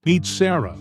Meet Sarah,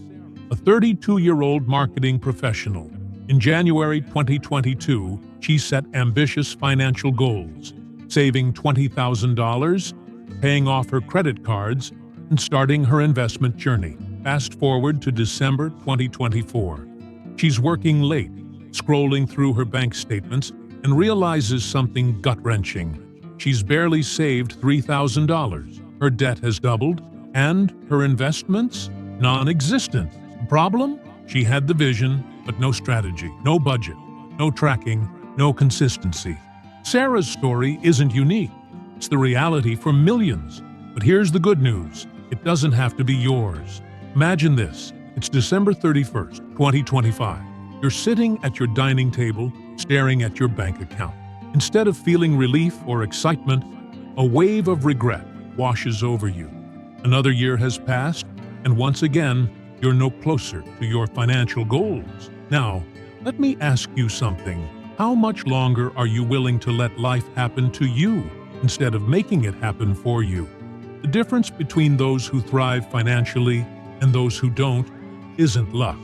a 32-year-old marketing professional. In January 2022, she set ambitious financial goals, saving $20,000, paying off her credit cards, and starting her investment journey. Fast forward to December 2024. She's working late, scrolling through her bank statements, and realizes something gut-wrenching. She's barely saved $3,000. Her debt has doubled, and her investments? Non-existent. The problem? She had the vision, but no strategy, no budget, no tracking, no consistency. Sarah's story isn't unique. It's the reality for millions. But here's the good news. It doesn't have to be yours. Imagine this. It's December 31st, 2025. You're sitting at your dining table, staring at your bank account. Instead of feeling relief or excitement, a wave of regret washes over you. Another year has passed, and once again, you're no closer to your financial goals. Now, let me ask you something. How much longer are you willing to let life happen to you instead of making it happen for you? The difference between those who thrive financially and those who don't isn't luck.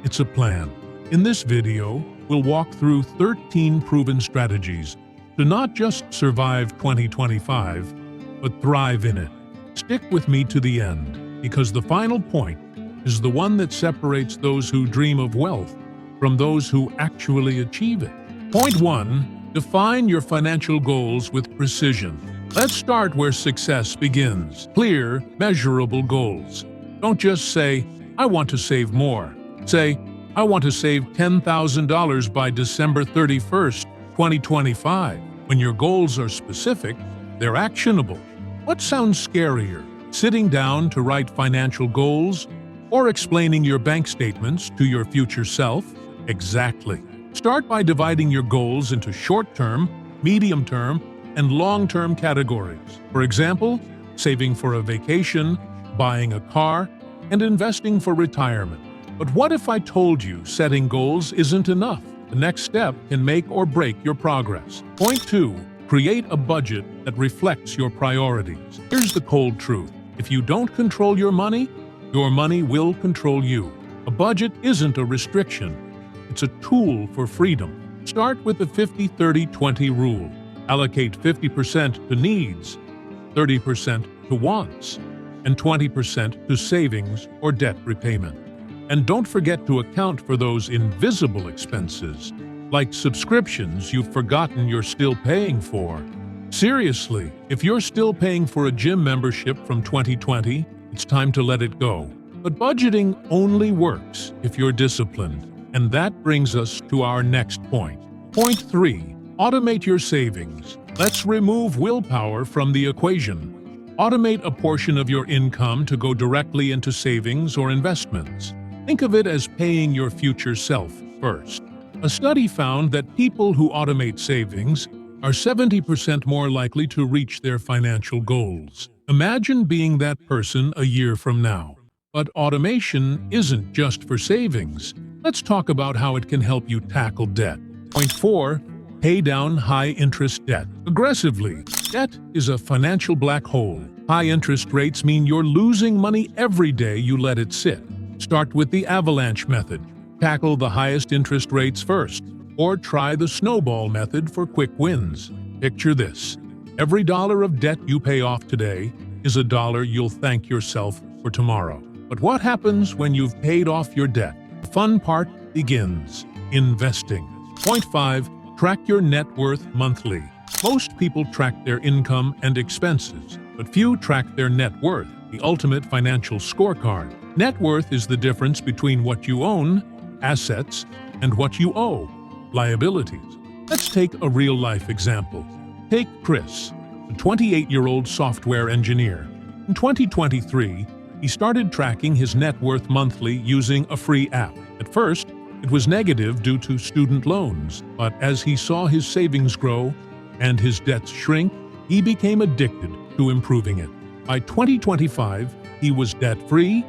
It's a plan. In this video, we'll walk through 13 proven strategies to not just survive 2025, but thrive in it. Stick with me to the end, because the final point is the one that separates those who dream of wealth from those who actually achieve it. Point 1. Define your financial goals with precision. Let's start where success begins. Clear, measurable goals. Don't just say, I want to save more. Say, I want to save $10,000 by December 31st, 2025. When your goals are specific, they're actionable. What sounds scarier, sitting down to write financial goals or explaining your bank statements to your future self? Exactly. Start by dividing your goals into short-term, medium-term, and long-term categories. For example, saving for a vacation, buying a car, and investing for retirement. But what if I told you setting goals isn't enough? The next step can make or break your progress. Point 2. Create a budget that reflects your priorities. Here's the cold truth. If you don't control your money will control you. A budget isn't a restriction. It's a tool for freedom. Start with the 50-30-20 rule. Allocate 50% to needs, 30% to wants, and 20% to savings or debt repayment. And don't forget to account for those invisible expenses, like subscriptions you've forgotten you're still paying for. Seriously, if you're still paying for a gym membership from 2020, it's time to let it go. But budgeting only works if you're disciplined. And that brings us to our next point. Point 3. Automate your savings. Let's remove willpower from the equation. Automate a portion of your income to go directly into savings or investments. Think of it as paying your future self first. A study found that people who automate savings are 70% more likely to reach their financial goals. Imagine being that person a year from now. But automation isn't just for savings. Let's talk about how it can help you tackle debt. Point 4. Pay down high-interest debt aggressively. Debt is a financial black hole. High interest rates mean you're losing money every day you let it sit. Start with the avalanche method. Tackle the highest interest rates first, or try the snowball method for quick wins. Picture this. Every dollar of debt you pay off today is a dollar you'll thank yourself for tomorrow. But what happens when you've paid off your debt? The fun part begins. Investing. Point 5. Track your net worth monthly. Most people track their income and expenses, but few track their net worth, the ultimate financial scorecard. Net worth is the difference between what you own, assets, and what you owe, liabilities. Let's take a real-life example. Take Chris, a 28-year-old software engineer. In 2023, he started tracking his net worth monthly using a free app. At first, it was negative due to student loans, but as he saw his savings grow and his debts shrink, he became addicted to improving it. By 2025, he was debt-free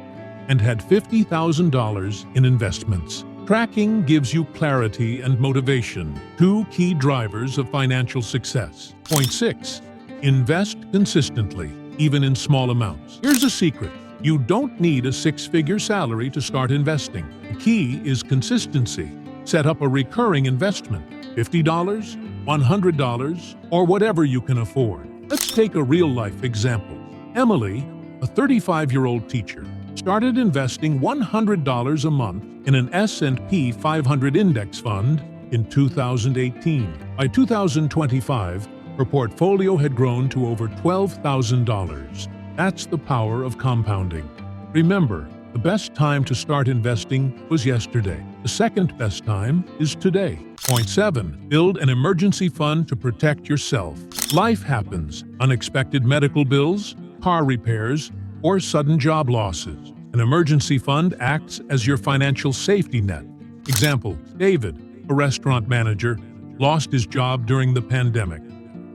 and had $50,000 in investments. Tracking gives you clarity and motivation, two key drivers of financial success. Point 6. Invest consistently, even in small amounts. Here's a secret. You don't need a six-figure salary to start investing. The key is consistency. Set up a recurring investment, $50, $100, or whatever you can afford. Let's take a real-life example. Emily, a 35-year-old teacher, started investing $100 a month in an S&P 500 index fund in 2018. By 2025, her portfolio had grown to over $12,000. That's the power of compounding. Remember, the best time to start investing was yesterday. The second best time is today. Point 7. Build an emergency fund to protect yourself. Life happens. Unexpected medical bills, car repairs, or sudden job losses. An emergency fund acts as your financial safety net. Example, David, a restaurant manager, lost his job during the pandemic.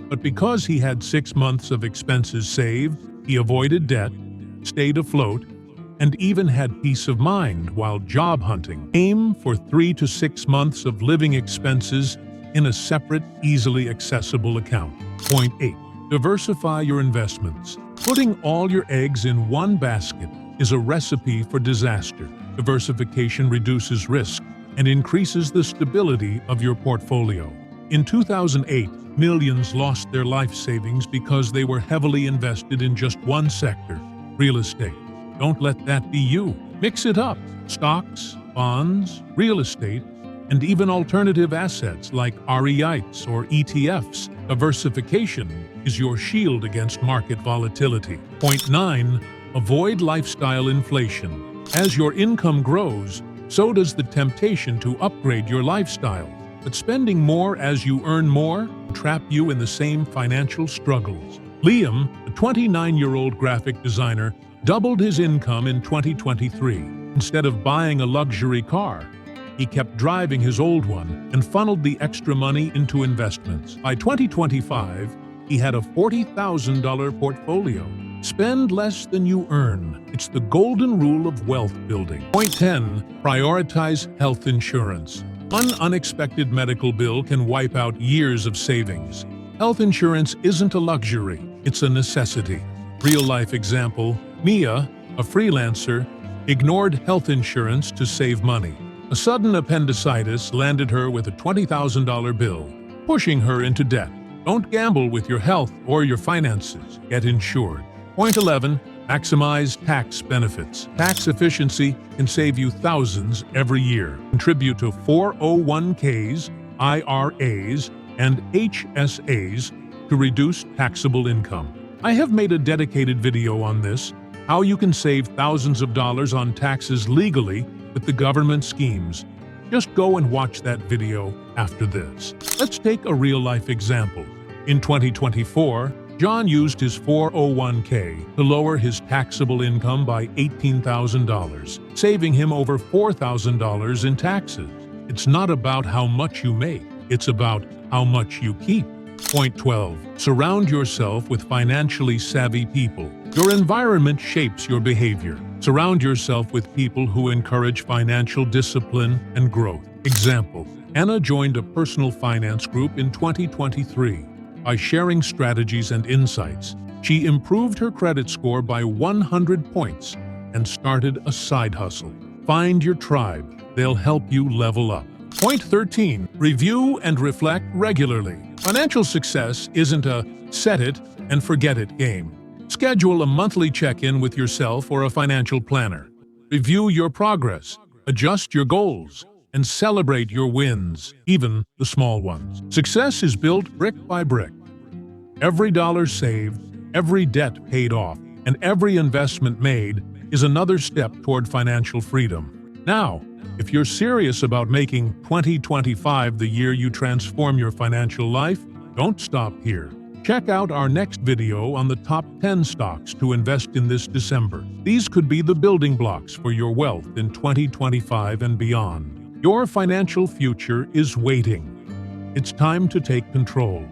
But because he had 6 months of expenses saved, he avoided debt, stayed afloat, and even had peace of mind while job hunting. Aim for 3 to 6 months of living expenses in a separate, easily accessible account. Point 8. Diversify your investments. Putting all your eggs in one basket is a recipe for disaster. Diversification reduces risk and increases the stability of your portfolio. In 2008, millions lost their life savings because they were heavily invested in just one sector, real estate. Don't let that be you. Mix it up. Stocks, bonds, real estate, and even alternative assets like REITs or ETFs. Diversification is your shield against market volatility. Point 9. Avoid lifestyle inflation. As your income grows, so does the temptation to upgrade your lifestyle. But spending more as you earn more will trap you in the same financial struggles. Liam, a 29-year-old graphic designer, doubled his income in 2023. Instead of buying a luxury car, he kept driving his old one and funneled the extra money into investments. By 2025, he had a $40,000 portfolio. Spend less than you earn. It's the golden rule of wealth building. Point 10. Prioritize health insurance. One unexpected medical bill can wipe out years of savings. Health insurance isn't a luxury, it's a necessity. Real-life example, Mia, a freelancer, ignored health insurance to save money. A sudden appendicitis landed her with a $20,000 bill, pushing her into debt. Don't gamble with your health or your finances. Get insured. Point 11. Maximize tax benefits. Tax efficiency can save you thousands every year. Contribute to 401ks, IRAs, and HSAs to reduce taxable income. I have made a dedicated video on this, how you can save thousands of dollars on taxes legally with the government schemes. Just go and watch that video after this. Let's take a real-life example. In 2024, John used his 401k to lower his taxable income by $18,000, saving him over $4,000 in taxes. It's not about how much you make, it's about how much you keep. Point 12. Surround yourself with financially savvy people. Your environment shapes your behavior. Surround yourself with people who encourage financial discipline and growth. Example, Anna joined a personal finance group in 2023. By sharing strategies and insights, she improved her credit score by 100 points and started a side hustle. Find your tribe. They'll help you level up. Point 13. Review and reflect regularly. Financial success isn't a set-it-and-forget-it game. Schedule a monthly check-in with yourself or a financial planner. Review your progress, adjust your goals, and celebrate your wins, even the small ones. Success is built brick by brick. Every dollar saved, every debt paid off, and every investment made is another step toward financial freedom. Now, if you're serious about making 2025 the year you transform your financial life, don't stop here. Check out our next video on the top 10 stocks to invest in this December. These could be the building blocks for your wealth in 2025 and beyond. Your financial future is waiting. It's time to take control.